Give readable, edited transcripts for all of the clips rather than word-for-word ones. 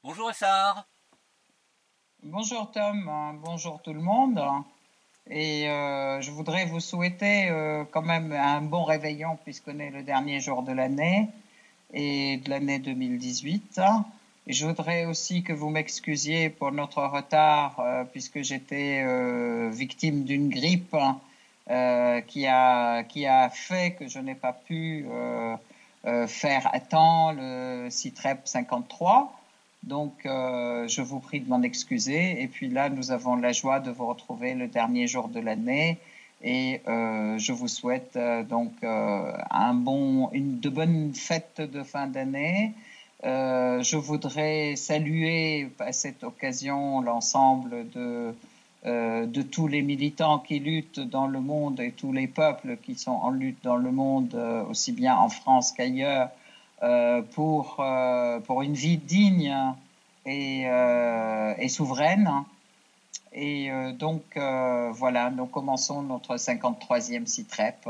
Bonjour Essar. Bonjour Tom, bonjour tout le monde. Je voudrais vous souhaiter quand même un bon réveillon puisqu'on est le dernier jour de l'année et de l'année 2018. Et je voudrais aussi que vous m'excusiez pour notre retard puisque j'étais victime d'une grippe qui a fait que je n'ai pas pu faire à temps le CITREP 53. Donc, je vous prie de m'en excuser. Et puis là, nous avons la joie de vous retrouver le dernier jour de l'année. Et je vous souhaite de bonnes fêtes de fin d'année. Je voudrais saluer à cette occasion l'ensemble de tous les militants qui luttent dans le monde et tous les peuples qui sont en lutte dans le monde, aussi bien en France qu'ailleurs, pour une vie digne et souveraine. Voilà, nous commençons notre 53e CITREP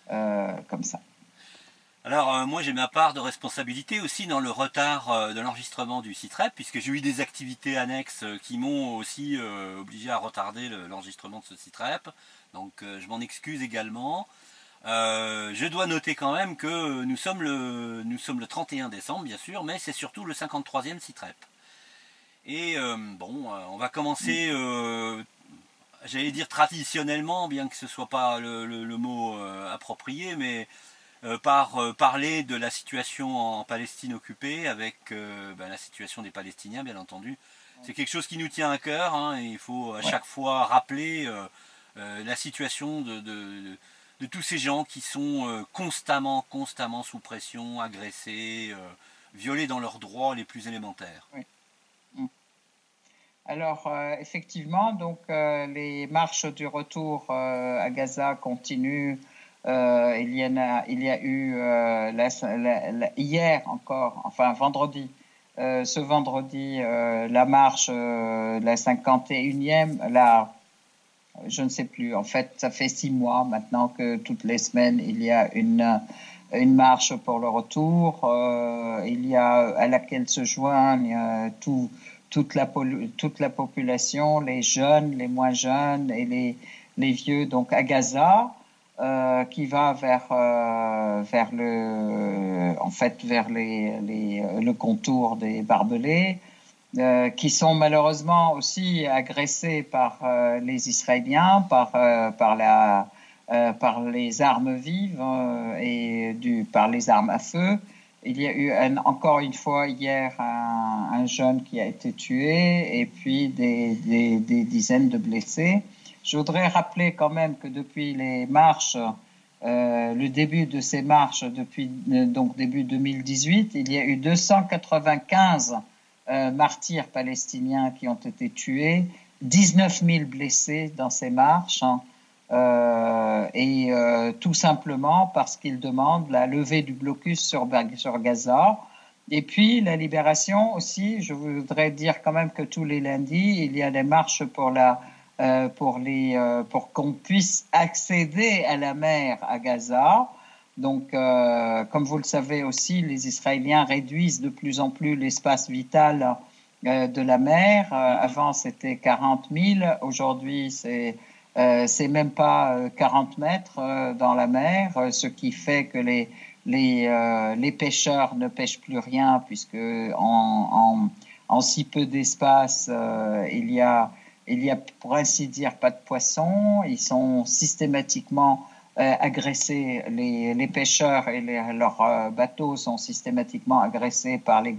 comme ça. Alors moi j'ai ma part de responsabilité aussi dans le retard de l'enregistrement du CITREP puisque j'ai eu des activités annexes qui m'ont aussi obligé à retarder l'enregistrement de ce CITREP. Donc je m'en excuse également. Je dois noter quand même que nous sommes le 31 décembre bien sûr, mais c'est surtout le 53e CITREP. Et on va commencer, j'allais dire traditionnellement, bien que ce soit pas le mot approprié, mais par parler de la situation en Palestine occupée, avec la situation des Palestiniens, bien entendu. C'est quelque chose qui nous tient à cœur, hein, et il faut à Ouais. chaque fois rappeler la situation de tous ces gens qui sont constamment sous pression, agressés, violés dans leurs droits les plus élémentaires. Ouais. Mm. Alors, effectivement, donc les marches du retour à Gaza continuent. Il y a eu hier encore, enfin vendredi, ce vendredi, la marche, la 51e, je ne sais plus. En fait, ça fait 6 mois maintenant que toutes les semaines, il y a une marche pour le retour. Il y a à laquelle se joignent toute la population, les jeunes, les moins jeunes et les vieux, donc à Gaza, qui va vers le contour des barbelés, qui sont malheureusement aussi agressés par les Israéliens, par les armes vives par les armes à feu. Il y a eu encore une fois hier un jeune qui a été tué et puis des dizaines de blessés. Je voudrais rappeler quand même que depuis les marches, le début de ces marches, depuis donc début 2018, il y a eu 295 martyrs palestiniens qui ont été tués, 19 000 blessés dans ces marches, hein, tout simplement parce qu'ils demandent la levée du blocus sur Gaza. Et puis la libération aussi, je voudrais dire quand même que tous les lundis, il y a des marches pour qu'on puisse accéder à la mer à Gaza. Donc, comme vous le savez aussi, les Israéliens réduisent de plus en plus l'espace vital de la mer. Avant, c'était 40 000. Aujourd'hui, c'est même pas 40 mètres dans la mer, ce qui fait que les pêcheurs ne pêchent plus rien puisque en si peu d'espace, il y a pour ainsi dire pas de poissons. Ils sont systématiquement agressés. Les pêcheurs et leurs bateaux sont systématiquement agressés par les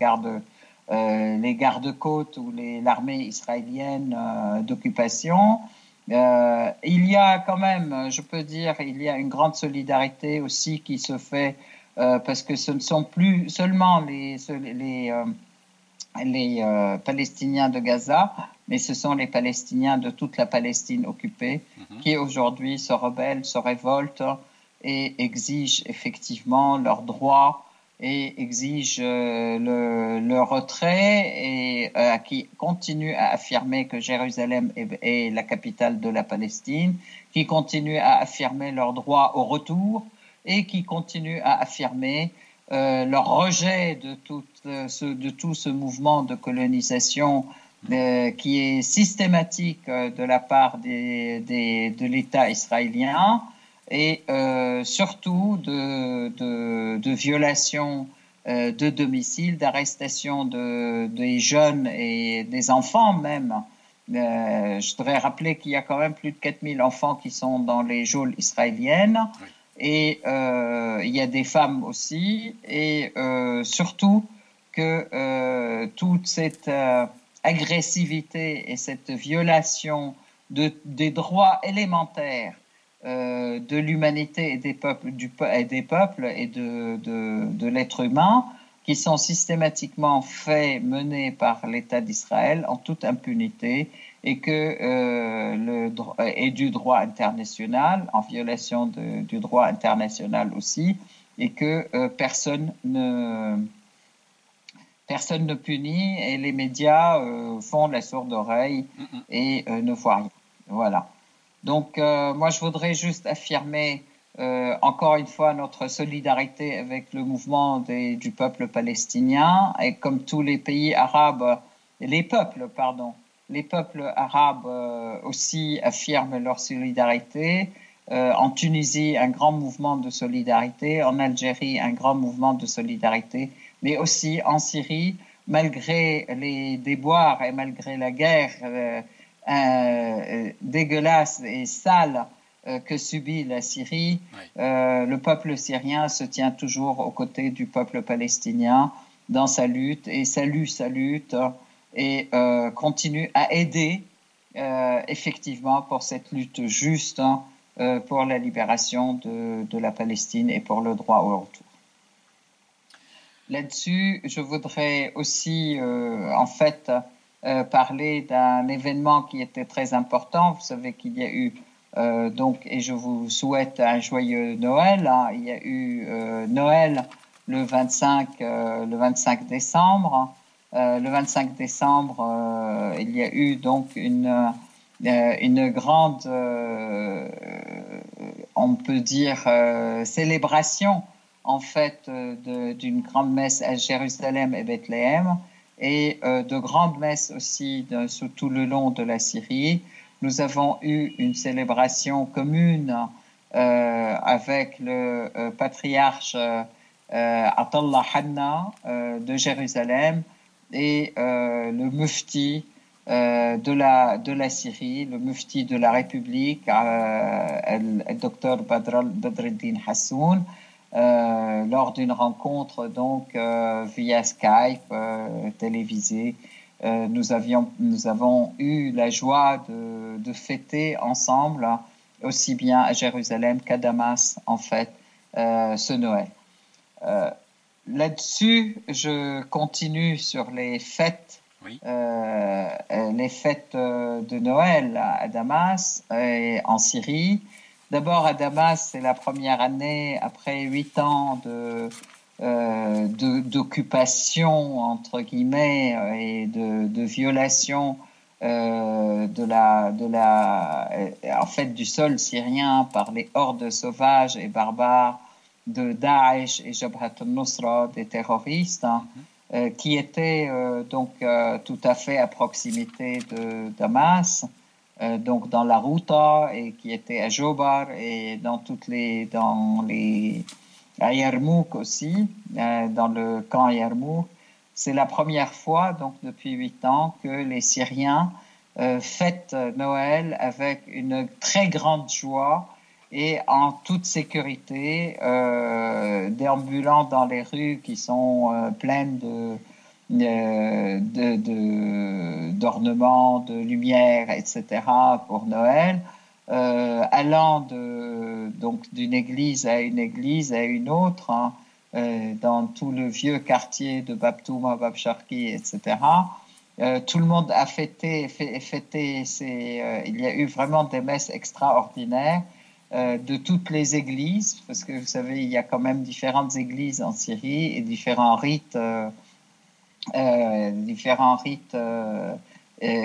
gardes-côtes ou l'armée israélienne d'occupation. Il y a quand même, je peux dire, il y a une grande solidarité aussi qui se fait parce que ce ne sont plus seulement les Palestiniens de Gaza, mais ce sont les Palestiniens de toute la Palestine occupée qui aujourd'hui se rebellent, se révoltent et exigent effectivement leurs droits et exigent le retrait et qui continuent à affirmer que Jérusalem est la capitale de la Palestine, qui continuent à affirmer leur droit au retour et qui continuent à affirmer leur rejet de tout ce mouvement de colonisation qui est systématique de la part de l'État israélien et surtout de violations de domicile, d'arrestation des jeunes et des enfants même. Je voudrais rappeler qu'il y a quand même plus de 4000 enfants qui sont dans les geôles israéliennes. Oui. Et il y a des femmes aussi. Et surtout que toute cette agressivité et cette violation des droits élémentaires de l'humanité et des peuples et de l'être humain qui sont systématiquement faits, menés par l'État d'Israël en toute impunité et du droit international, en violation du droit international aussi, et que personne ne punit et les médias font la sourde oreille et ne voient rien. Voilà. Donc, moi, je voudrais juste affirmer encore une fois notre solidarité avec le mouvement du peuple palestinien et comme tous les pays arabes, les peuples arabes aussi affirment leur solidarité. En Tunisie, un grand mouvement de solidarité. En Algérie, un grand mouvement de solidarité. Mais aussi en Syrie, malgré les déboires et malgré la guerre dégueulasse et sale que subit la Syrie, le peuple syrien se tient toujours aux côtés du peuple palestinien dans sa lutte et salue sa lutte et continue à aider effectivement pour cette lutte juste pour la libération de la Palestine et pour le droit au retour. Là-dessus, je voudrais aussi parler d'un événement qui était très important. Vous savez qu'il y a eu et je vous souhaite un joyeux Noël. Il y a eu Noël le 25 décembre. Le 25 décembre, il y a eu donc une grande, on peut dire, célébration en fait d'une grande messe à Jérusalem et Bethléem et de grandes messes aussi sur tout le long de la Syrie. Nous avons eu une célébration commune avec le patriarche Atallah Hanna de Jérusalem et le mufti de la Syrie, le mufti de la République, le docteur Badreddin Hassoun, lors d'une rencontre donc via Skype télévisée. Nous avons eu la joie de fêter ensemble, aussi bien à Jérusalem qu'à Damas, en fait, ce Noël. Là-dessus, je continue sur les fêtes, les fêtes de Noël à Damas et en Syrie. D'abord, à Damas, c'est la première année après 8 ans d'occupation, entre guillemets, et de violation du sol syrien par les hordes sauvages et barbares de Daesh et Jabhat al-Nusra, des terroristes, qui étaient tout à fait à proximité de Damas, donc dans la Routa, et qui étaient à Jobar et dans à Yarmouk aussi, dans le camp Yarmouk. C'est la première fois, donc depuis 8 ans, que les Syriens fêtent Noël avec une très grande joie et en toute sécurité, déambulant dans les rues qui sont pleines d'ornements, de lumière, etc. pour Noël, allant d'une église à une autre, dans tout le vieux quartier de Babtouma, Babsharki, etc. Tout le monde a fêté il y a eu vraiment des messes extraordinaires de toutes les églises, parce que vous savez, il y a quand même différentes églises en Syrie et différents rites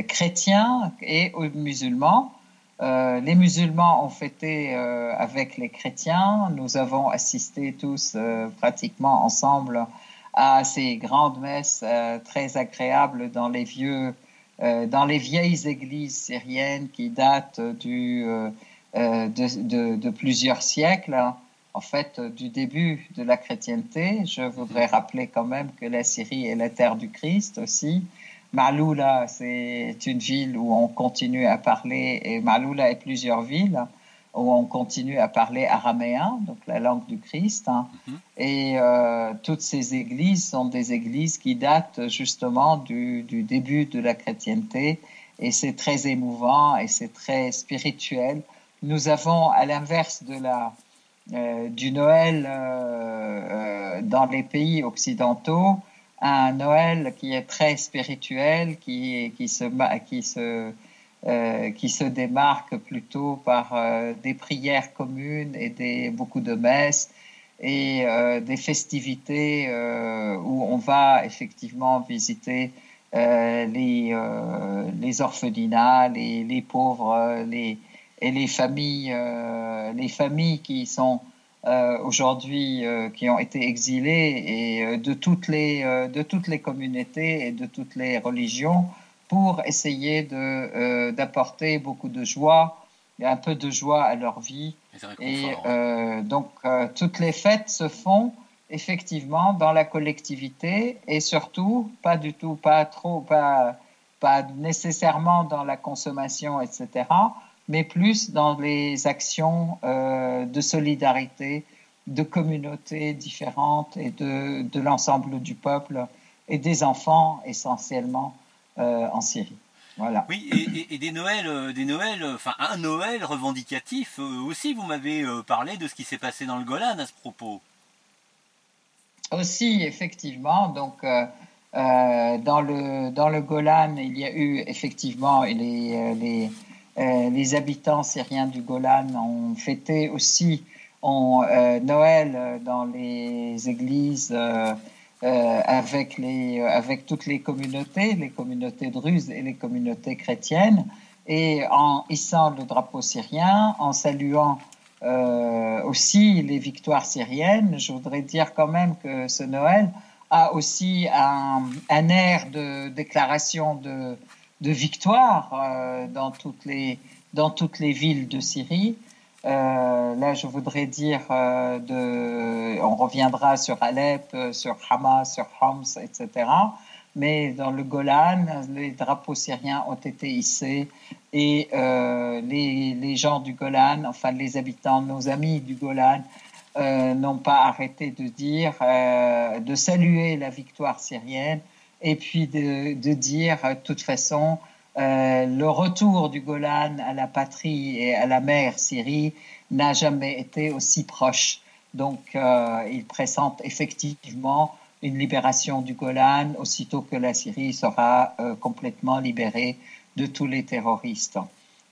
chrétiens et musulmans. Les musulmans ont fêté avec les chrétiens. Nous avons assisté tous pratiquement ensemble à ces grandes messes très agréables dans dans les vieilles églises syriennes qui datent de plusieurs siècles, hein. En fait, du début de la chrétienté. Je voudrais rappeler quand même que la Syrie est la terre du Christ aussi. Maloula, c'est une ville où on continue à parler, et Maloula et plusieurs villes où on continue à parler araméen, donc la langue du Christ, hein. Et toutes ces églises sont des églises qui datent justement du début de la chrétienté, et c'est très émouvant et c'est très spirituel. Nous avons, à l'inverse du Noël dans les pays occidentaux, un Noël qui est très spirituel, qui se démarque plutôt par des prières communes et beaucoup de messes et des festivités où on va effectivement visiter les orphelinats, les pauvres, et les familles qui sont aujourd'hui qui ont été exilées et de toutes les communautés et de toutes les religions, pour essayer d'apporter beaucoup de joie, un peu de joie à leur vie. Et donc toutes les fêtes se font effectivement dans la collectivité, et surtout pas nécessairement dans la consommation, etc., mais plus dans les actions de solidarité, de communautés différentes et de l'ensemble du peuple et des enfants essentiellement en Syrie. Voilà. Oui, et des Noëls, enfin un Noël revendicatif aussi. Vous m'avez parlé de ce qui s'est passé dans le Golan à ce propos. Aussi, effectivement, donc dans le Golan, il y a eu effectivement les habitants syriens du Golan ont fêté aussi Noël dans les églises avec toutes les communautés druzes et les communautés chrétiennes, et en hissant le drapeau syrien, en saluant aussi les victoires syriennes. Je voudrais dire quand même que ce Noël a aussi un air de déclaration de victoire dans toutes les villes de Syrie. Là, je voudrais dire, on reviendra sur Alep, sur Hama, sur Homs, etc. Mais dans le Golan, les drapeaux syriens ont été hissés, et les gens du Golan, enfin les habitants, nos amis du Golan, n'ont pas arrêté de saluer la victoire syrienne, et puis de dire, de toute façon, le retour du Golan à la patrie et à la mère Syrie n'a jamais été aussi proche. Donc, il pressent effectivement une libération du Golan aussitôt que la Syrie sera complètement libérée de tous les terroristes.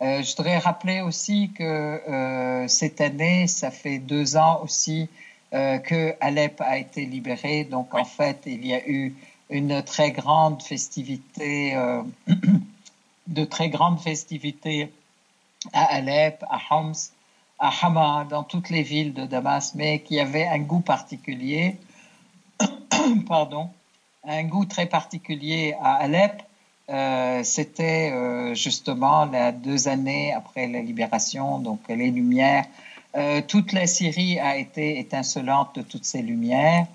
Je voudrais rappeler aussi que cette année, ça fait 2 ans aussi que Alep a été libéré. Donc, en fait, il y a eu une très grande festivité, de très grandes festivités à Alep, à Homs, à Hama, dans toutes les villes de Damas, mais qui avaient un goût particulier, un goût très particulier à Alep. C'était justement 2 années après la libération, donc les Lumières. Toute la Syrie a été étincelante de toutes ces lumières.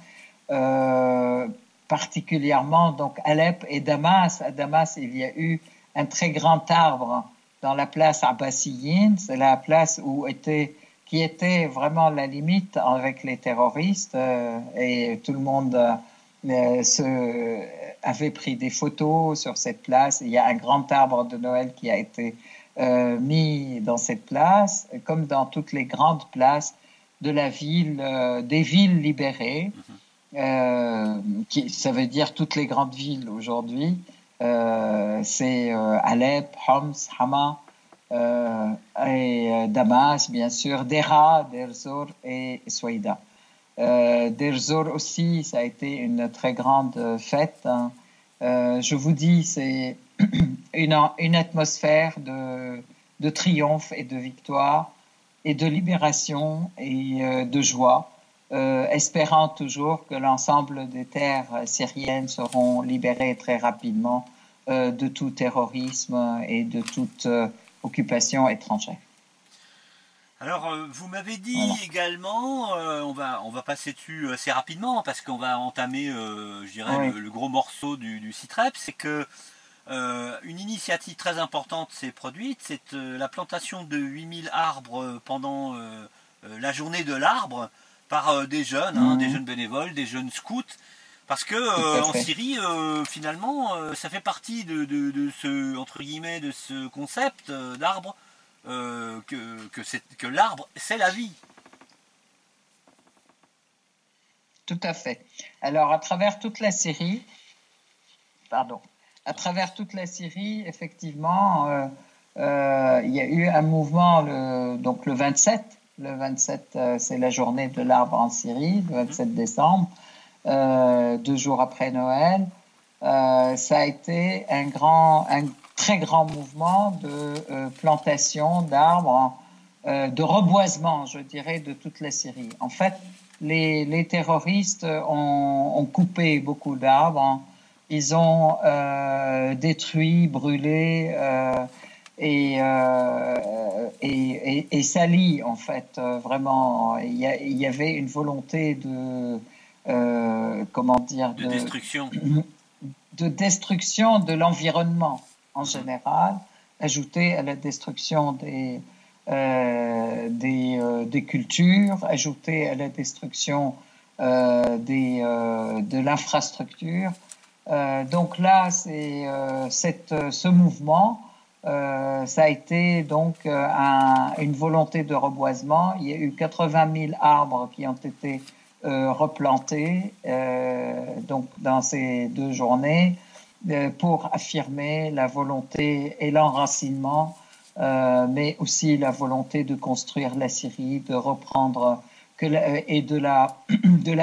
Particulièrement donc Alep et Damas. À Damas, il y a eu un très grand arbre dans la place Abbasiyyin. C'est la place qui était vraiment la limite avec les terroristes, et tout le monde avait pris des photos sur cette place. Il y a un grand arbre de Noël qui a été mis dans cette place, comme dans toutes les grandes places de la ville, des villes libérées. Ça veut dire toutes les grandes villes aujourd'hui. C'est Alep, Homs, Hama et Damas, bien sûr, Dera, Deir Zor et Souaïda. Deir Zor aussi, ça a été une très grande fête, hein. Je vous dis, c'est une atmosphère de triomphe et de victoire et de libération et de joie, espérant toujours que l'ensemble des terres syriennes seront libérées très rapidement de tout terrorisme et de toute occupation étrangère. Alors, vous m'avez dit Voilà. également, on va passer dessus assez rapidement parce qu'on va entamer, je dirais, Oui, le gros morceau du CITREP, c'est que une initiative très importante s'est produite, c'est la plantation de 8000 arbres pendant la journée de l'arbre par des jeunes, hein, des jeunes bénévoles, des jeunes scouts, parce que tout à en fait. Syrie, finalement, ça fait partie de ce entre guillemets de ce concept d'arbre que l'arbre c'est la vie. Tout à fait. Alors, à travers toute la Syrie, pardon, à travers toute la Syrie, effectivement, il y a eu un mouvement, donc le 27. Le 27, c'est la journée de l'arbre en Syrie, le 27 décembre, 2 jours après Noël. Ça a été un très grand mouvement de plantation d'arbres, de reboisement, je dirais, de toute la Syrie. En fait, les terroristes ont coupé beaucoup d'arbres, ils ont détruit, brûlé et sali, en fait, vraiment. Il y avait une volonté comment dire, De destruction. de destruction de l'environnement en général, ajoutée à la destruction des cultures, ajoutée à la destruction de l'infrastructure. Donc là, ce mouvement, ça a été donc une volonté de reboisement. Il y a eu 80 000 arbres qui ont été replantés donc dans ces 2 journées pour affirmer la volonté et l'enracinement, mais aussi la volonté de construire la Syrie, de reprendre et de la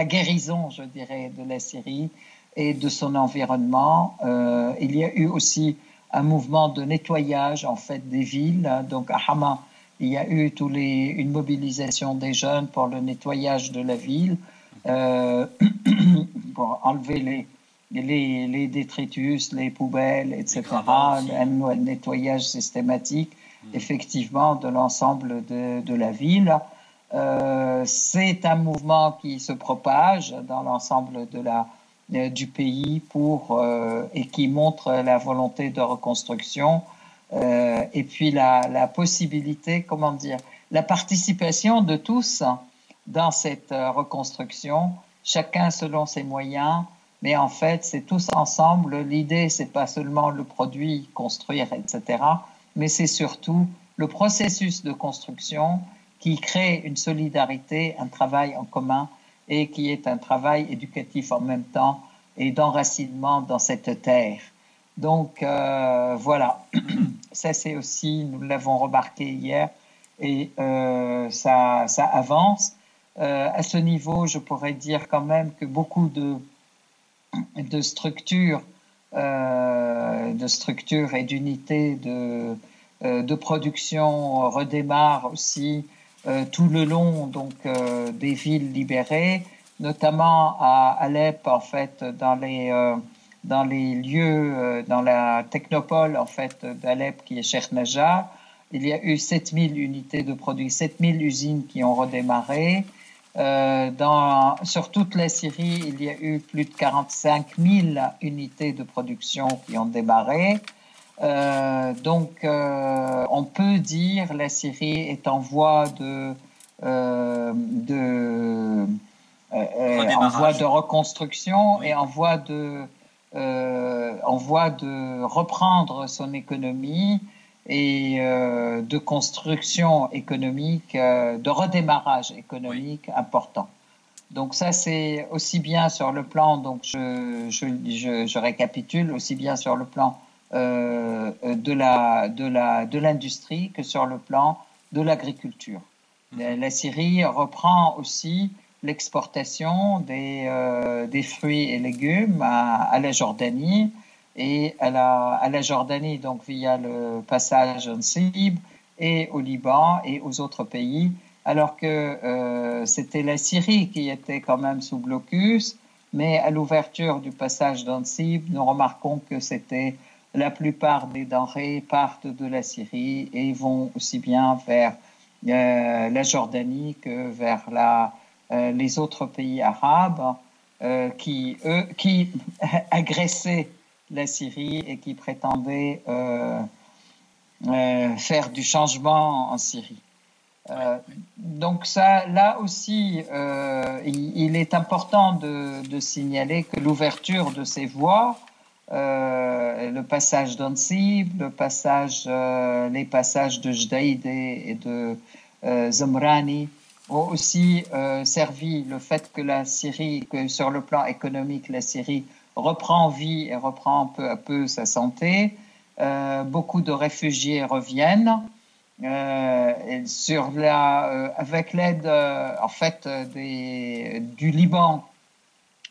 guérison, je dirais, de la Syrie et de son environnement. Il y a eu aussi un mouvement de nettoyage en fait des villes. Donc à Hama, il y a eu une mobilisation des jeunes pour le nettoyage de la ville, pour enlever les détritus, les poubelles, Les etc. gravats aussi. Un nettoyage systématique, effectivement, de l'ensemble de la ville. C'est un mouvement qui se propage dans l'ensemble du pays et qui montre la volonté de reconstruction et puis la possibilité, comment dire, la participation de tous dans cette reconstruction, chacun selon ses moyens, mais en fait, c'est tous ensemble. L'idée, c'est pas seulement le produit, construire, etc., mais c'est surtout le processus de construction qui crée une solidarité, un travail en commun et qui est un travail éducatif en même temps et d'enracinement dans cette terre. Donc voilà, ça c'est aussi, nous l'avons remarqué hier, et ça avance. À ce niveau, je pourrais dire quand même que beaucoup de structures et d'unités de production redémarrent aussi tout le long donc des villes libérées, notamment à Alep en fait dans les lieux dans la technopole en fait d'Alep qui est Sheikh Najjar. Il y a eu 7000 unités de produits, 7000 usines qui ont redémarré. Sur toute la Syrie, il y a eu plus de 45 000 unités de production qui ont démarré. Donc, on peut dire la Syrie est en voie en voie de reconstruction Oui. et en voie de reprendre son économie et de construction économique, de redémarrage économique important. Donc ça, c'est aussi bien sur le plan, donc je récapitule, aussi bien sur le plan de l'industrie que sur le plan de l'agriculture. La Syrie reprend aussi l'exportation des fruits et légumes à la Jordanie et à la Jordanie donc via le passage Nsib et au Liban et aux autres pays, alors que c'était la Syrie qui était quand même sous blocus, mais à l'ouverture du passage d'Anzib, nous remarquons que c'était la plupart des denrées partent de la Syrie et vont aussi bien vers la Jordanie que vers les autres pays arabes qui agressaient la Syrie et qui prétendaient faire du changement en Syrie. Donc ça, là aussi, il est important de signaler que l'ouverture de ces voies, le passage d'Anzib, les passages de Jdeïdeh et de Zomrani, ont aussi servi le fait que la Syrie, que sur le plan économique, la Syrie reprend vie et reprend peu à peu sa santé. Beaucoup de réfugiés reviennent. Avec l'aide en fait du Liban,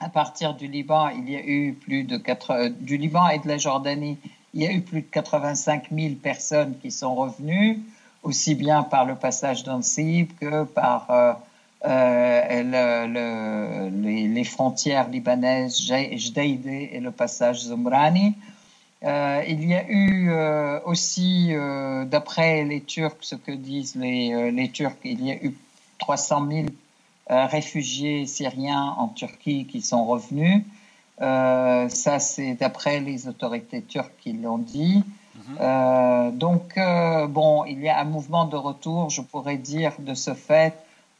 à partir du Liban, il y a eu du Liban et de la Jordanie, il y a eu plus de 85 000 personnes qui sont revenues, aussi bien par le passage d'Anzib que par les frontières libanaises, Jdeïdeh et le passage Zomrani. Il y a eu aussi, d'après les Turcs, ce que disent les Turcs, il y a eu 300 000 réfugiés syriens en Turquie qui sont revenus. Ça, c'est d'après les autorités turques qui l'ont dit. Donc, bon, il y a un mouvement de retour, je pourrais dire, de ce fait.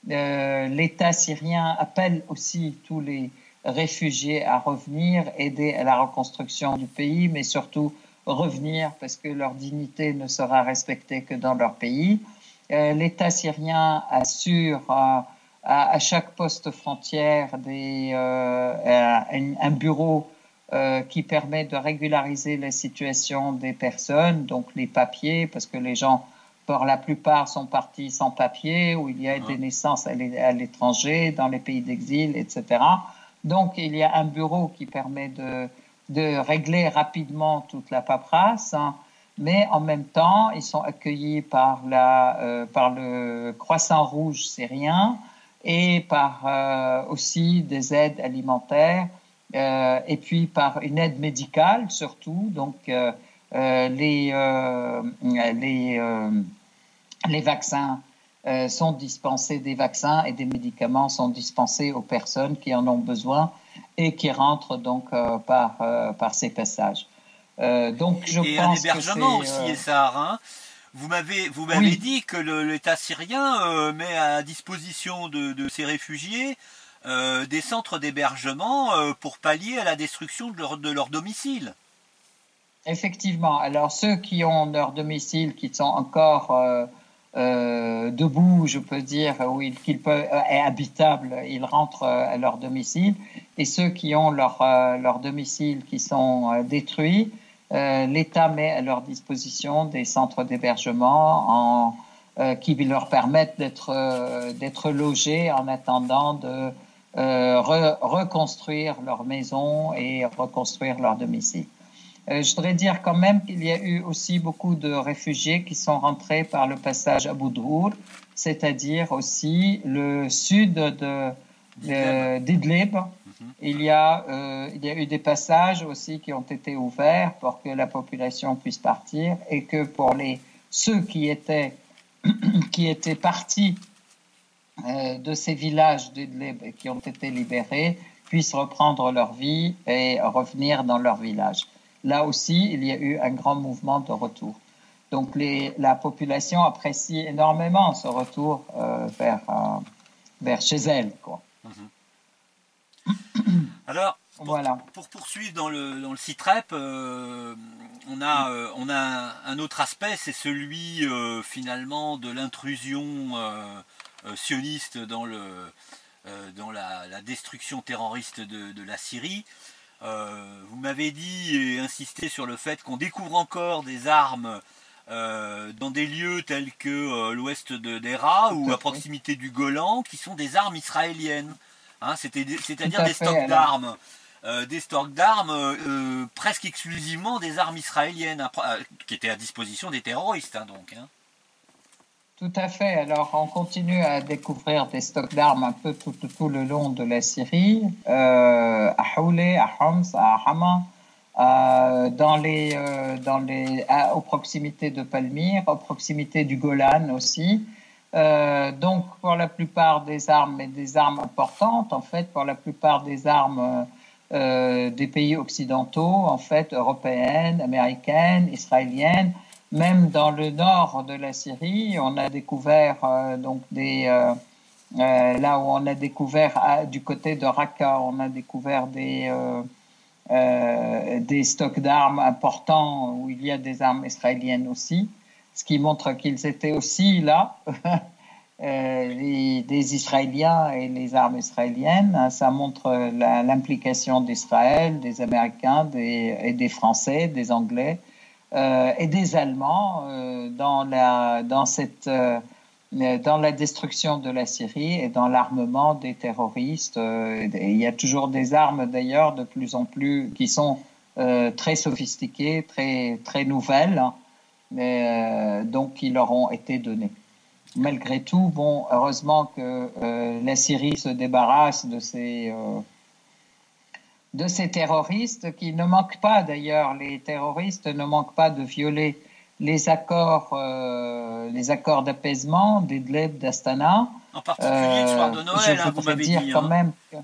L'État syrien appelle aussi tous les réfugiés à revenir, aider à la reconstruction du pays, mais surtout revenir parce que leur dignité ne sera respectée que dans leur pays. L'État syrien assure à chaque poste frontière un bureau qui permet de régulariser la situation des personnes, donc les papiers, parce que les gens, pour la plupart, sont partis sans papiers, où il y a des naissances à l'étranger, dans les pays d'exil, etc. Donc, il y a un bureau qui permet de régler rapidement toute la paperasse, hein, mais en même temps, ils sont accueillis par le Croissant Rouge syrien et par aussi des aides alimentaires et puis par une aide médicale surtout. Donc, les vaccins sont dispensés, des vaccins et des médicaments sont dispensés aux personnes qui en ont besoin et qui rentrent donc par ces passages. Donc je et pense un hébergement que aussi, Essar, hein. Vous m'avez dit que l'État syrien met à disposition de ces réfugiés des centres d'hébergement pour pallier à la destruction de leur domicile. effectivement, alors ceux qui ont leur domicile, qui sont encore debout, je peux dire, qu'ils peuvent est habitable, ils rentrent à leur domicile. Et ceux qui ont leur domicile qui sont détruits, l'État met à leur disposition des centres d'hébergement qui leur permettent d'être logés en attendant de reconstruire leur maison et reconstruire leur domicile. Je voudrais dire quand même qu'il y a eu aussi beaucoup de réfugiés qui sont rentrés par le passage à Boudrour, c'est-à-dire aussi le sud d'Idlib. Il y a eu des passages aussi qui ont été ouverts pour que la population puisse partir et que pour ceux qui étaient partis de ces villages d'Idlib et qui ont été libérés puissent reprendre leur vie et revenir dans leur village. Là aussi, il y a eu un grand mouvement de retour. Donc, la population apprécie énormément ce retour vers chez elle, quoi. Alors, voilà. pour poursuivre dans le CITREP, on a un autre aspect, c'est celui finalement de l'intrusion sioniste dans la destruction terroriste de la Syrie. Vous m'avez dit et insisté sur le fait qu'on découvre encore des armes dans des lieux tels que l'ouest d'Héra ou à proximité du Golan, qui sont des armes israéliennes, hein, c'est-à-dire des stocks d'armes. Presque exclusivement des armes israéliennes qui étaient à disposition des terroristes, hein, donc. Hein. Tout à fait. Alors, on continue à découvrir des stocks d'armes un peu tout le long de la Syrie, à Houlé, à Homs, à Hama, aux proximités de Palmyre, aux proximités du Golan aussi. Donc, pour la plupart des armes, et des armes importantes, en fait, pour la plupart des armes des pays occidentaux, en fait, européennes, américaines, israéliennes. Même dans le nord de la Syrie, on a découvert là où on a découvert du côté de Raqqa, on a découvert des stocks d'armes importants où il y a des armes israéliennes aussi, ce qui montre qu'ils étaient aussi là, des Israéliens et les armes israéliennes. Ça montre l'implication d'Israël, des Américains et des Français, des Anglais. Et des Allemands dans la destruction de la Syrie et dans l'armement des terroristes. Il y a toujours des armes d'ailleurs de plus en plus qui sont très sophistiquées, très nouvelles, donc qui leur ont été données. Malgré tout, bon, heureusement que la Syrie se débarrasse de ces terroristes qui ne manquent pas d'ailleurs. Les terroristes ne manquent pas de violer les accords d'apaisement d'Idlib, d'Astana. En particulier le soir de Noël, vous m'avez dit. Quand même que,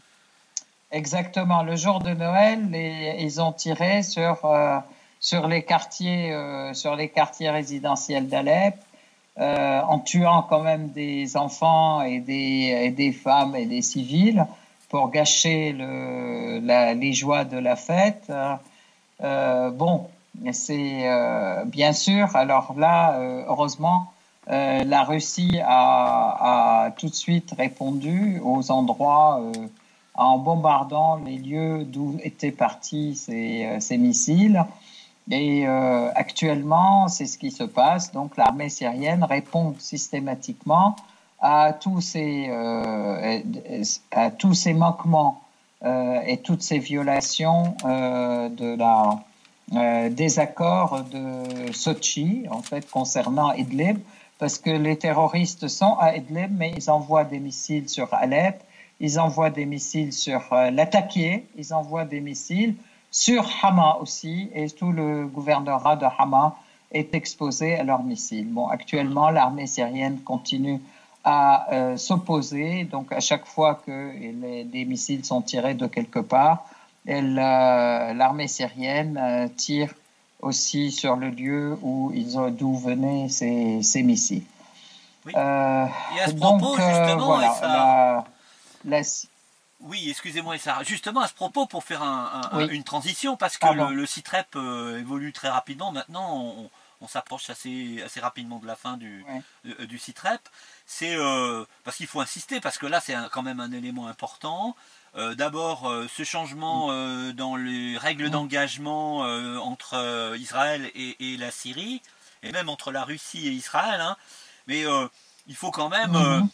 exactement, le jour de Noël, ils ont tiré sur les quartiers résidentiels d'Alep, en tuant quand même des enfants et des femmes et des civils, pour gâcher les joies de la fête. Bon, c'est bien sûr. Alors là, heureusement, la Russie a tout de suite répondu aux endroits en bombardant les lieux d'où étaient partis ces missiles. Et actuellement, c'est ce qui se passe. Donc l'armée syrienne répond systématiquement à tous ces manquements et toutes ces violations des accords de Sochi, en fait, concernant Idlib, parce que les terroristes sont à Idlib, mais ils envoient des missiles sur Alep, ils envoient des missiles sur Latakia, ils envoient des missiles sur Hama aussi, et tout le gouvernorat de Hama est exposé à leurs missiles. Bon, actuellement, l'armée syrienne continue à s'opposer. Donc, à chaque fois que des missiles sont tirés de quelque part, l'armée syrienne tire aussi sur le lieu d'où venaient ces missiles. Oui. Et à ce propos, justement, voilà, oui, excusez-moi, Sarah. Justement, à ce propos, pour faire une transition, parce que le CITREP évolue très rapidement. Maintenant, on s'approche assez rapidement de la fin du CITREP. C'est parce qu'il faut insister, parce que là, c'est quand même un élément important. D'abord, ce changement dans les règles d'engagement entre Israël et la Syrie, et même entre la Russie et Israël. Hein. Mais il faut quand même...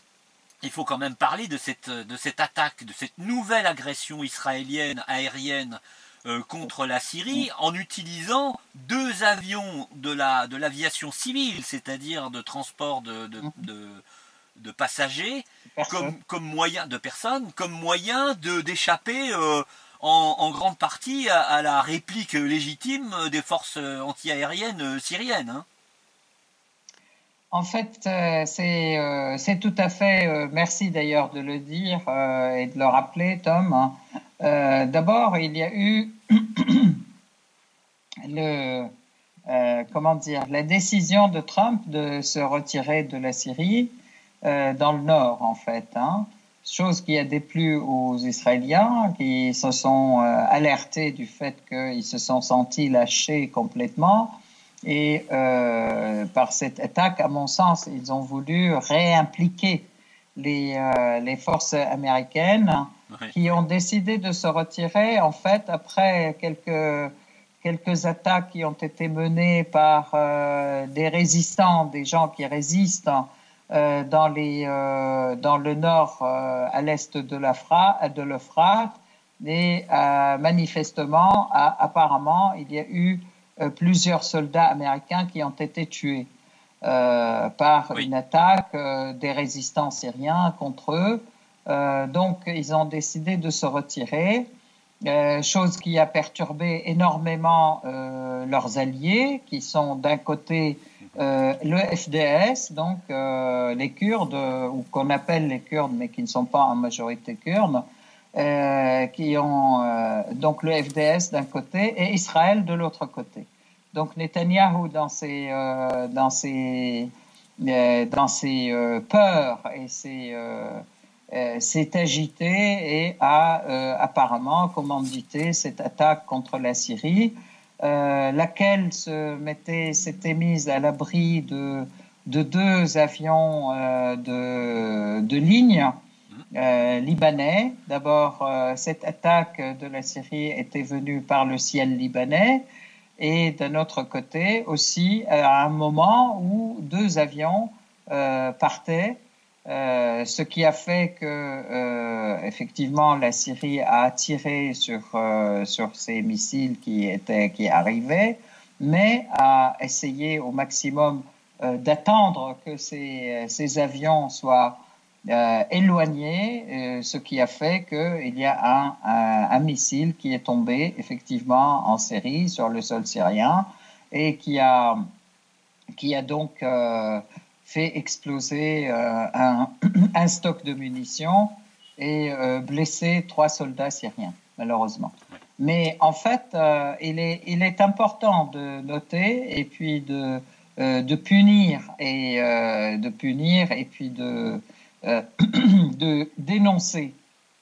Il faut quand même parler de cette attaque, de cette nouvelle agression israélienne aérienne contre la Syrie en utilisant 2 avions de l'aviation civile, c'est-à-dire de transport de passagers, comme moyen de personnes, comme moyen d'échapper en grande partie à la réplique légitime des forces antiaériennes syriennes. Hein. En fait, c'est tout à fait, merci d'ailleurs de le dire et de le rappeler, Tom. D'abord, il y a eu la décision de Trump de se retirer de la Syrie dans le nord, en fait. Hein, chose qui a déplu aux Israéliens, qui se sont alertés du fait qu'ils se sont sentis lâchés complètement. Et par cette attaque, à mon sens, ils ont voulu réimpliquer les forces américaines qui ont décidé de se retirer, en fait, après quelques attaques qui ont été menées par des résistants, des gens qui résistent dans le nord, à l'est de l'Euphrate. Et manifestement, apparemment, il y a eu plusieurs soldats américains qui ont été tués. par Oui. une attaque des résistants syriens contre eux. Donc, ils ont décidé de se retirer, chose qui a perturbé énormément leurs alliés, qui sont d'un côté le FDS, donc les Kurdes, ou qu'on appelle les Kurdes, mais qui ne sont pas en majorité kurdes, qui ont donc le FDS d'un côté et Israël de l'autre côté. Donc Netanyahou, dans ses peurs et s'est agité et a apparemment commandité cette attaque contre la Syrie, laquelle s'était mise à l'abri de deux avions de ligne libanais. D'abord, cette attaque de la Syrie était venue par le ciel libanais. Et d'un autre côté aussi, à un moment où deux avions partaient, ce qui a fait que effectivement la Syrie a tiré sur ces missiles qui arrivaient, mais a essayé au maximum d'attendre que ces avions soient éloignés, ce qui a fait qu'il y a un missile qui est tombé effectivement en Syrie sur le sol syrien et qui a donc fait exploser un stock de munitions et blessé 3 soldats syriens, malheureusement. Mais en fait, il est important de noter et puis de punir et puis de dénoncer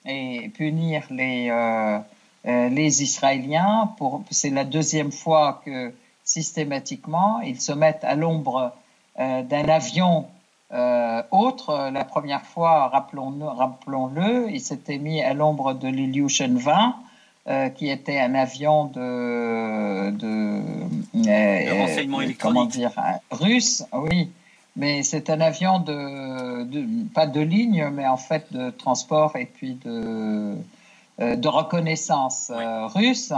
et punir les Israéliens. C'est la deuxième fois que systématiquement ils se mettent à l'ombre d'un avion autre. La première fois, rappelons-le, ils s'étaient mis à l'ombre de l'Ilyushin 20, qui était un avion de renseignement électronique. Comment dire, russe, oui. Mais c'est un avion pas de ligne, mais en fait de transport et puis de reconnaissance russe,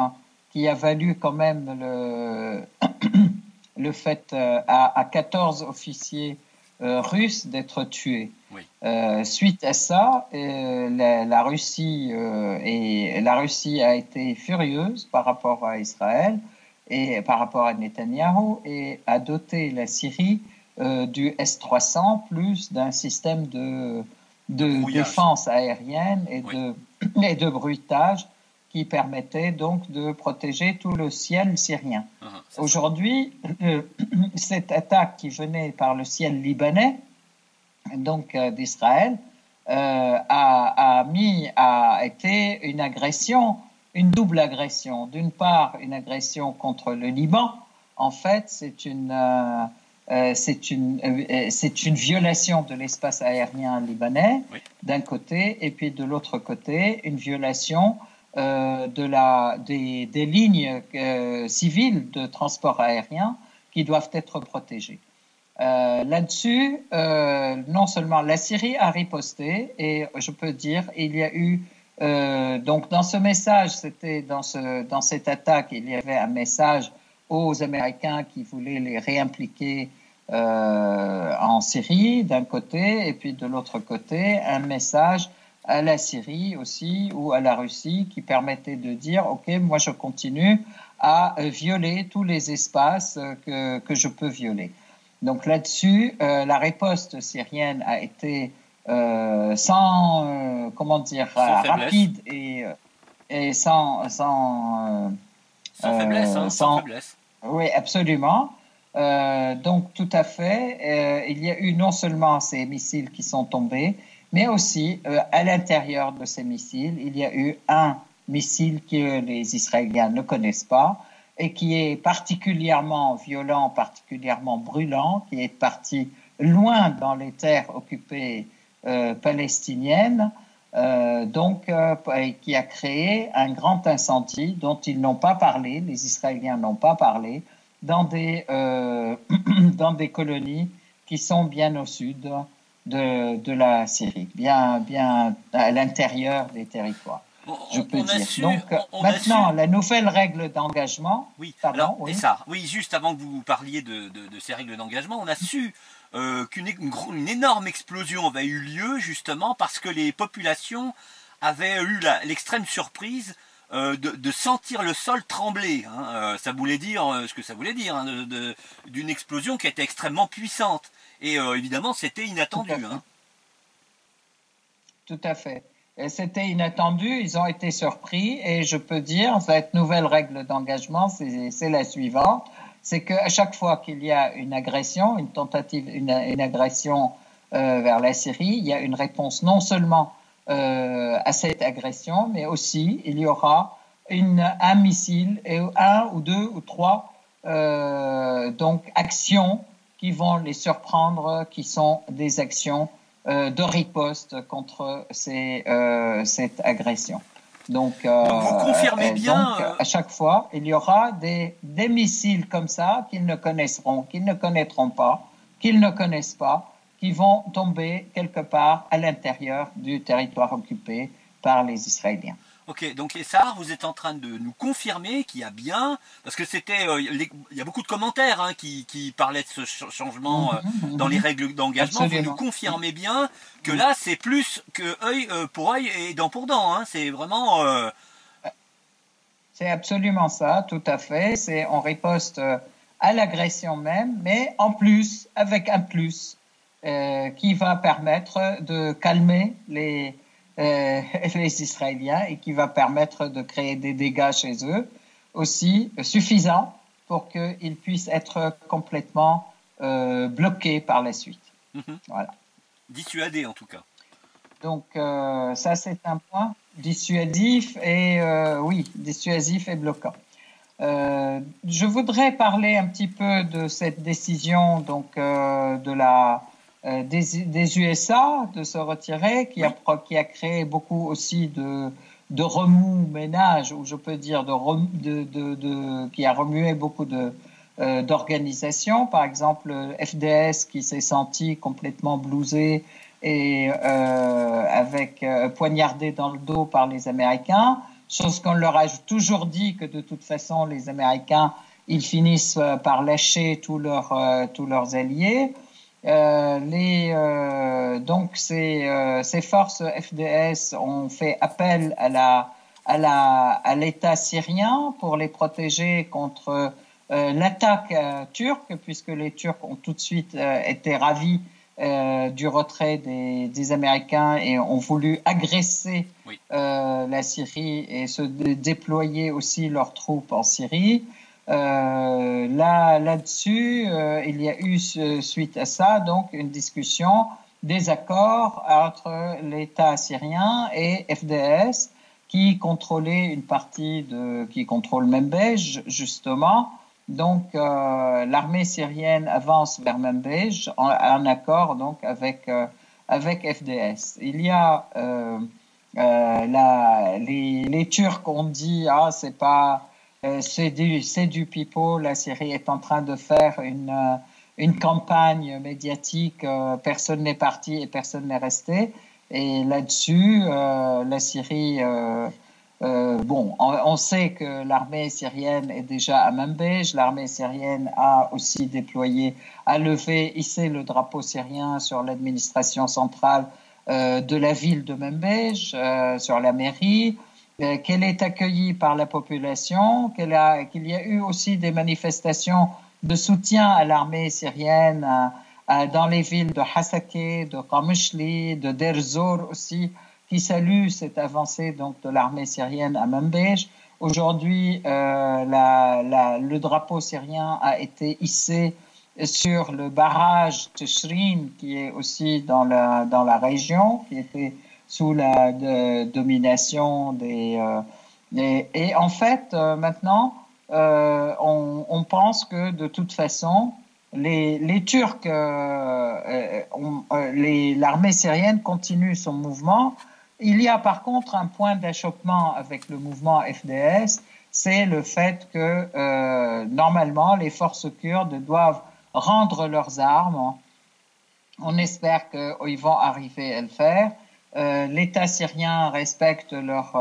qui a valu quand même le fait à 14 officiers russes d'être tués. Oui. Suite à ça, la Russie a été furieuse par rapport à Israël et par rapport à Netanyahou et a doté la Syrie du S-300 plus d'un système de défense aérienne et de bruitage qui permettait donc de protéger tout le ciel syrien. Aujourd'hui, cette attaque qui venait par le ciel libanais, donc d'Israël, a été une agression, une double agression. D'une part, une agression contre le Liban. En fait, c'est une violation de l'espace aérien libanais, d'un côté, et puis de l'autre côté, une violation des lignes civiles de transport aérien qui doivent être protégées. Là-dessus, non seulement la Syrie a riposté, et je peux dire, il y a eu donc dans ce message, dans cette attaque, il y avait un message aux Américains qui voulaient les réimpliquer en Syrie d'un côté, et puis de l'autre côté, un message à la Syrie aussi ou à la Russie qui permettait de dire « Ok, moi je continue à violer tous les espaces que je peux violer ». Donc là-dessus, la riposte syrienne a été sans rapide et sans faiblesse, sans faiblesse. Oui, absolument. Donc tout à fait, il y a eu non seulement ces missiles qui sont tombés, mais aussi à l'intérieur de ces missiles, il y a eu un missile que les Israéliens ne connaissent pas et qui est particulièrement violent, particulièrement brûlant, qui est parti loin dans les terres occupées palestiniennes, qui a créé un grand incendie dont ils n'ont pas parlé, les Israéliens n'ont pas parlé, dans des colonies qui sont bien au sud de la Syrie, bien à l'intérieur des territoires. je peux on a dire. su, Donc on a su. maintenant, la nouvelle règle d'engagement, Oui, pardon, alors, et oui, ça, oui, juste avant que vous parliez de ces règles d'engagement, on a su une énorme explosion avait eu lieu justement parce que les populations avaient eu l'extrême surprise de sentir le sol trembler. Hein. Ça voulait dire ce que ça voulait dire, hein, d'une explosion qui était extrêmement puissante. Et évidemment, c'était tout à inattendu. fait. Hein. Tout à fait. Et c'était inattendu, ils ont été surpris et je peux dire, cette nouvelle règle d'engagement, c'est la suivante, c'est qu'à chaque fois qu'il y a une agression, une tentative, une agression vers la Syrie, il y a une réponse non seulement à cette agression, mais aussi il y aura un missile et un ou deux ou trois donc actions qui vont les surprendre, qui sont des actions de riposte contre cette agression. Donc vous confirmez bien. à chaque fois, il y aura des missiles comme ça qu'ils ne connaîtront pas, qu'ils ne connaissent pas, qui vont tomber quelque part à l'intérieur du territoire occupé par les Israéliens. Ok, donc Essar, vous êtes en train de nous confirmer qu'il y a bien, parce que c'était, il y a beaucoup de commentaires hein, qui parlaient de ce changement dans les règles d'engagement. Vous nous confirmez bien que là, c'est plus que œil pour œil et dent pour dent. Hein, c'est vraiment. C'est absolument ça, tout à fait. On riposte à l'agression même, mais en plus, avec un plus qui va permettre de calmer les Israéliens et qui va permettre de créer des dégâts chez eux aussi suffisants pour qu'ils puissent être complètement bloqués par la suite. Voilà. Dissuadés en tout cas. Donc ça c'est un point dissuasif et oui, dissuasif et bloquant. Je voudrais parler un petit peu de cette décision donc des USA de se retirer, qui a créé beaucoup aussi de remous-ménage, ou je peux dire qui a remué beaucoup d'organisations. Par exemple, FDS qui s'est senti complètement blousé et poignardé dans le dos par les Américains, chose qu'on leur a toujours dit que de toute façon les Américains ils finissent par lâcher tous leurs alliés. Donc ces forces FDS ont fait appel à l'État syrien pour les protéger contre l'attaque turque, puisque les Turcs ont tout de suite été ravis du retrait des Américains et ont voulu agresser la Syrie et se déployer aussi leurs troupes en Syrie. Là-dessus, il y a eu suite à ça donc une discussion, des accords entre l'État syrien et FDS qui contrôlait une partie qui contrôle Manbij justement. Donc l'armée syrienne avance vers Manbij en accord donc avec FDS. Il y a les Turcs ont dit c'est du pipeau. La Syrie est en train de faire une campagne médiatique. Personne n'est parti et personne n'est resté. Et là-dessus, la Syrie, on sait que l'armée syrienne est déjà à Manbij. L'armée syrienne a aussi hissé le drapeau syrien sur l'administration centrale de la ville de Manbij, sur la mairie. Qu'elle est accueillie par la population, qu'il y a eu aussi des manifestations de soutien à l'armée syrienne dans les villes de Hasakeh, de Qamishli, de Deir Zor aussi, qui saluent cette avancée donc de l'armée syrienne à Manbij. Aujourd'hui, le drapeau syrien a été hissé sur le barrage Tishrin, qui est aussi dans la région, qui était sous la domination et en fait maintenant on pense que de toute façon les Turcs l'armée syrienne continue son mouvement. Il y a par contre un point d'achoppement avec le mouvement FDS, c'est le fait que normalement les forces kurdes doivent rendre leurs armes. On espère qu'ils vont arriver à le faire. l'État syrien respecte leur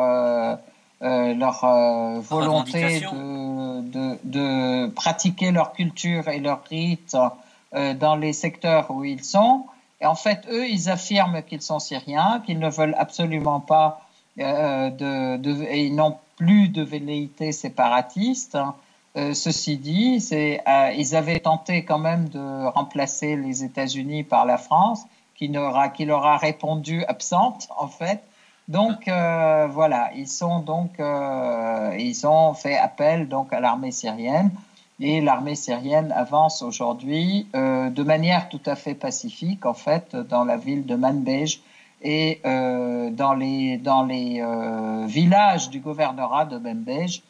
volonté de pratiquer leur culture et leurs rites dans les secteurs où ils sont. Et en fait, eux, ils affirment qu'ils sont syriens, qu'ils ne veulent absolument pas, et ils n'ont plus de velléité séparatiste. Ceci dit, ils avaient tenté quand même de remplacer les États-Unis par la France, qui leur a répondu absente, en fait. Donc voilà, ils ont fait appel donc à l'armée syrienne et l'armée syrienne avance aujourd'hui de manière tout à fait pacifique en fait dans la ville de Manbij et dans les villages du gouvernorat de Manbij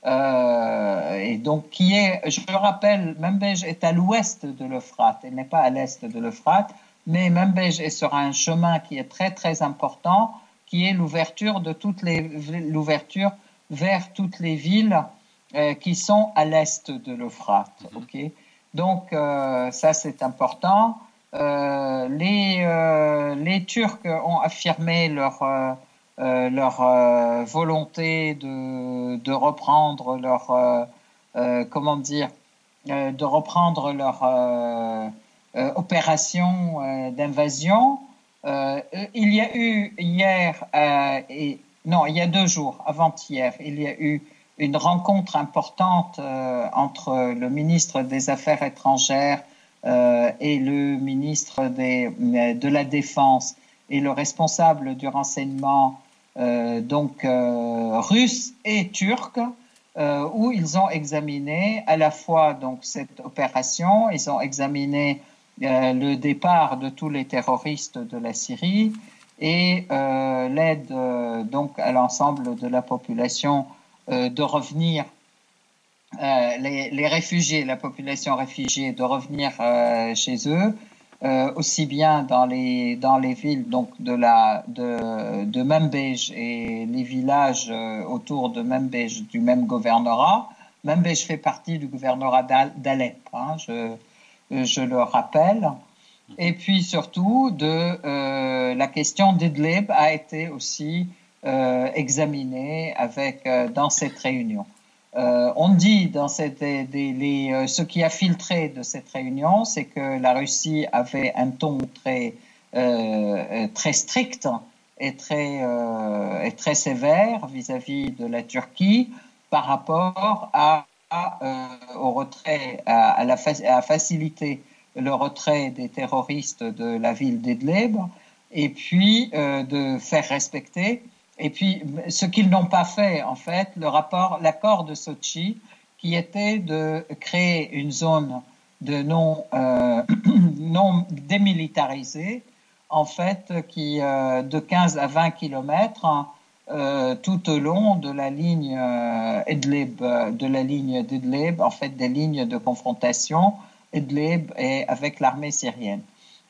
et donc je le rappelle, Manbij est à l'ouest de l'Euphrate, elle n'est pas à l'est de l'Euphrate, mais Manbij est sur un chemin qui est très très important, qui est l'ouverture vers toutes les villes qui sont à l'est de l'Euphrate. Okay. Donc ça c'est important. Les Turcs ont affirmé leur volonté de reprendre leur opération d'invasion. Il y a eu hier, il y a 2 jours, avant-hier, il y a eu une rencontre importante entre le ministre des Affaires étrangères et le ministre de la Défense et le responsable du renseignement russe et turc, où ils ont examiné à la fois donc cette opération, ils ont examiné le départ de tous les terroristes de la Syrie et l'aide donc à l'ensemble de la population de revenir, les réfugiés, la population réfugiée de revenir chez eux, aussi bien dans les villes donc de Manbij et les villages autour de Manbij du même gouvernorat. Manbij fait partie du gouvernorat d'Alep, hein, je le rappelle. Et puis surtout, la question d'Idlib a été aussi examinée dans cette réunion. On dit ce qui a filtré de cette réunion, c'est que la Russie avait un ton très strict et très sévère vis-à-vis de la Turquie par rapport au retrait, à faciliter le retrait des terroristes de la ville d'Idlib et puis de faire respecter. Et puis, ce qu'ils n'ont pas fait, en fait, l'accord de Sochi, qui était de créer une zone de non démilitarisée, en fait, qui de 15 à 20 kilomètres tout au long de la ligne d'Idlib, en fait, des lignes de confrontation Idlib et avec l'armée syrienne.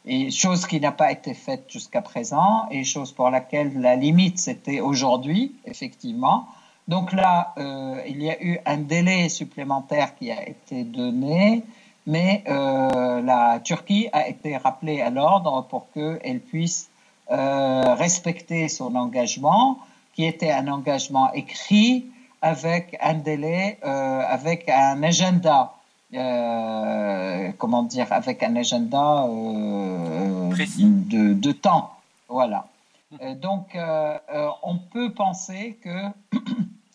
Et chose qui n'a pas été faite jusqu'à présent, et chose pour laquelle la limite c'était aujourd'hui, effectivement. Donc là, il y a eu un délai supplémentaire qui a été donné, mais la Turquie a été rappelée à l'ordre pour qu'elle puisse respecter son engagement, qui était un engagement écrit avec un délai, avec un agenda. Avec un agenda de temps. Voilà. Donc, on peut penser que,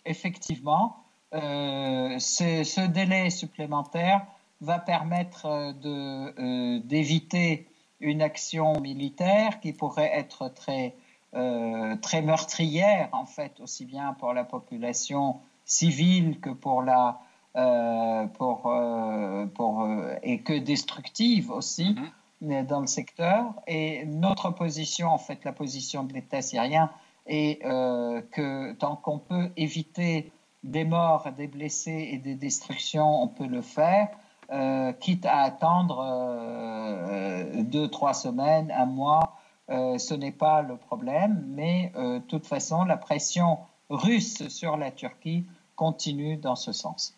effectivement, ce délai supplémentaire va permettre d'éviter une action militaire qui pourrait être très meurtrière, en fait, aussi bien pour la population civile que pour et que destructive aussi dans le secteur. Et notre position, en fait, la position de l'État syrien, est que tant qu'on peut éviter des morts, des blessés et des destructions, on peut le faire, quitte à attendre 2-3 semaines, un mois. Ce n'est pas le problème, mais de toute façon, la pression russe sur la Turquie continue dans ce sens.